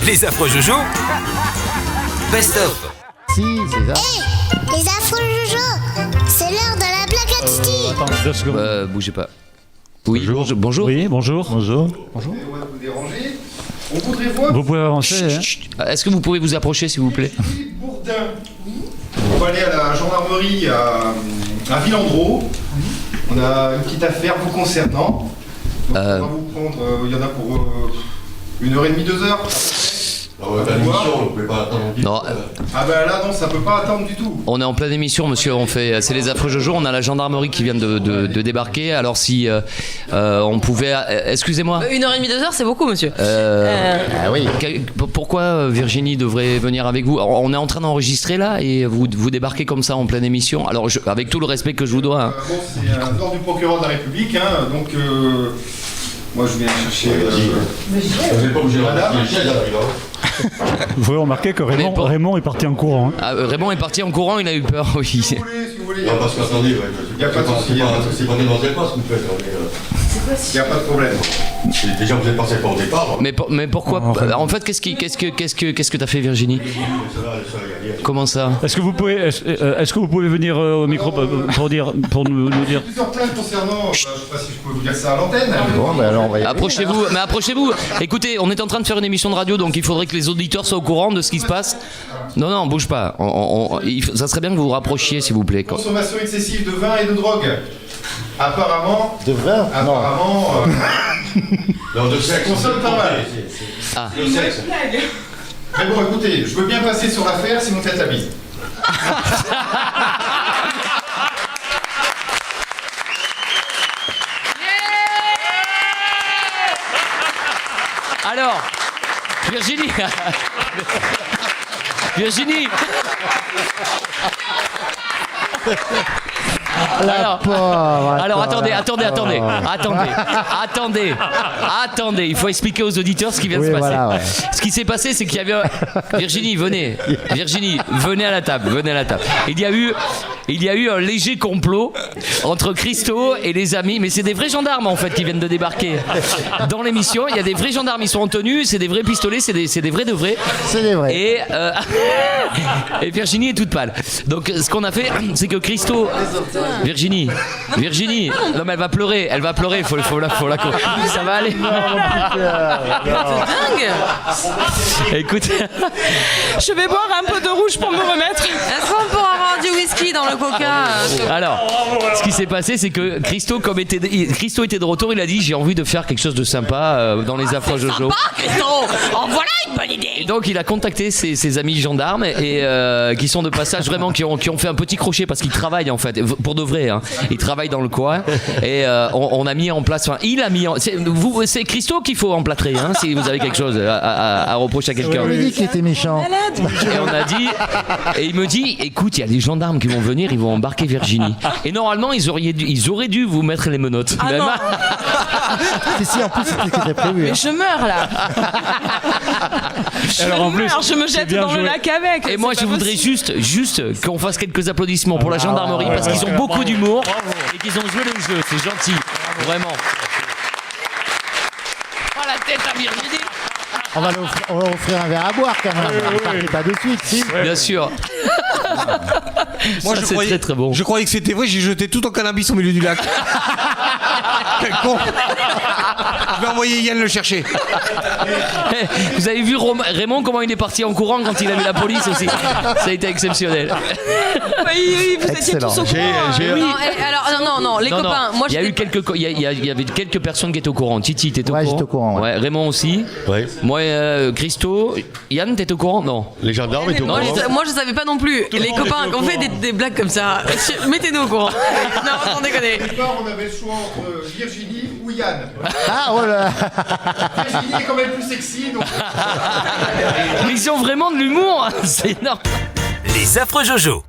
Les affreux Jojo, best of. Si, c'est ça. Les affreux Jojo, c'est l'heure de la blague à Titi. Attends, 2 secondes. Bougez pas. Oui, bonjour. Oui, bonjour. Bonjour. Bonjour. Vous déranger. On voudrait voir. Vous pouvez avancer. Hein. Est-ce que vous pouvez vous approcher, s'il vous plaît? Bourdin. On va aller à la gendarmerie à Villandreau. On a une petite affaire vous concernant. Donc on va vous prendre. Il y en a pour 1h30, 2 heures. La émission, vous pouvez pas attendre. Non. Ah ben là non, ça peut pas attendre du tout. On est en pleine émission, monsieur. C'est les affreux Jojo. On a la gendarmerie qui vient de débarquer. Alors si on pouvait, excusez-moi. 1h30, 2 heures, c'est beaucoup, monsieur. Ah oui. Pourquoi Virginie devrait venir avec vous? On est en train d'enregistrer là et vous débarquez comme ça en pleine émission. Alors avec tout le respect que je vous dois. Hein. Bon, c'est un ordre du procureur de la République, hein, donc moi je viens chercher. Vous n'êtes pas obligé de Madame. Vous pouvez remarquer que Raymond est parti en courant. Hein. Ah, Raymond est parti en courant. Il a eu peur. Oui. Si vous voulez. Non, parce qu'attendez, Il n'y a pas de souci. c'est pas dénoncé pas ce que vous faites. Il n'y a pas de problème. Déjà, vous êtes passé par au départ. Mais pourquoi? En fait, qu'est-ce que t'as fait, Virginie? Comment ça? Est-ce que vous pouvez venir au micro pour nous Il y a dire? plusieurs plaintes concernant. Je ne sais pas si je peux vous dire ça à l'antenne. Bon, ben alors on va y aller. Approchez-vous. Écoutez, on est en train de faire une émission de radio, donc il faudrait que les auditeurs soient au courant de ce qui se passe. Non, bouge pas. Ça serait bien que vous vous rapprochiez, s'il vous plaît. Consommation excessive de vin et de drogue. Apparemment. De vin? Apparemment. Non, de sexe. Consomme pas mal. Ah. De sexe. Mais bon, écoutez, je veux bien passer sur l'affaire si vous me faites la bise. Alors, Virginie. Alors attendez, il faut expliquer aux auditeurs ce qui vient de se passer. Voilà, ouais. Ce qui s'est passé, c'est qu'il y avait Virginie, venez à la table. Il y a eu un léger complot entre Christo et les amis, mais c'est des vrais gendarmes en fait qui viennent de débarquer dans l'émission. Il y a des vrais gendarmes, ils sont en tenue, c'est des vrais pistolets, c'est des vrais de vrais. C'est des vrais. Et Virginie est toute pâle. Donc ce qu'on a fait, c'est que Christo, Virginie, non mais elle va pleurer, faut la ça va aller. Dingue. Écoute, Je vais boire un peu de rouge pour me remettre. Est-ce qu'on pourra avoir du whisky dans le coca? alors, ce qui s'est passé, c'est que Christo était de retour, il a dit j'ai envie de faire quelque chose de sympa dans les affreux Jojo. Sympa, Christo. Oh, voilà une bonne idée. Et donc il a contacté ses amis gendarmes et qui sont de passage vraiment qui ont fait un petit crochet parce qu'ils travaillent en fait pour de vrai. Hein. Ils travaillent dans le coin et on a mis en place. Enfin, il a mis. C'est Christo qu'il faut emplâtrer hein, si vous avez quelque chose à reprocher à quelqu'un. On lui dit qu'il était méchant. Et on a dit, et il me dit, écoute, il y a des gendarmes qui vont venir, ils vont embarquer Virginie. Et normalement, ils auraient dû vous mettre les menottes. Ah non. Si, en plus, c'était prévu. Mais je meurs là. Je me jette dans le lac avec. Et moi, je voudrais juste qu'on fasse quelques applaudissements pour la gendarmerie parce qu'ils ont beaucoup d'humour et qu'ils ont joué le jeu. C'est gentil, vraiment. Oh la tête à Virginie. On va offrir un verre à boire quand même. Ne partez pas de suite, si. Bien sûr. Moi, ça, c'est très très bon. Je croyais que c'était vrai, j'ai jeté tout en cannabis au milieu du lac. Quel con. Je vais envoyer Yann le chercher. Vous avez vu Raymond comment il est parti en courant quand il a vu la police aussi. Ça a été exceptionnel. Oui, vous étiez tous au courant. Oui. Alors, non, les copains. Moi, il y avait quelques personnes qui étaient au courant. Titi, t'étais au courant? Ouais, j'étais au courant. Ouais. Raymond aussi. Ouais. Moi, Christo. Yann, t'étais au courant? Non. Les gendarmes étaient au Non, courant. moi je savais pas non plus. Les copains, on fait des blagues comme ça. Mettez-nous au courant. Non, sans déconner. Au départ, on avait le choix entre Virginie ou Yann. Ah, oh là. Virginie est quand même plus sexy, donc. Mais ils ont vraiment de l'humour. C'est énorme. Les affreux Jojo.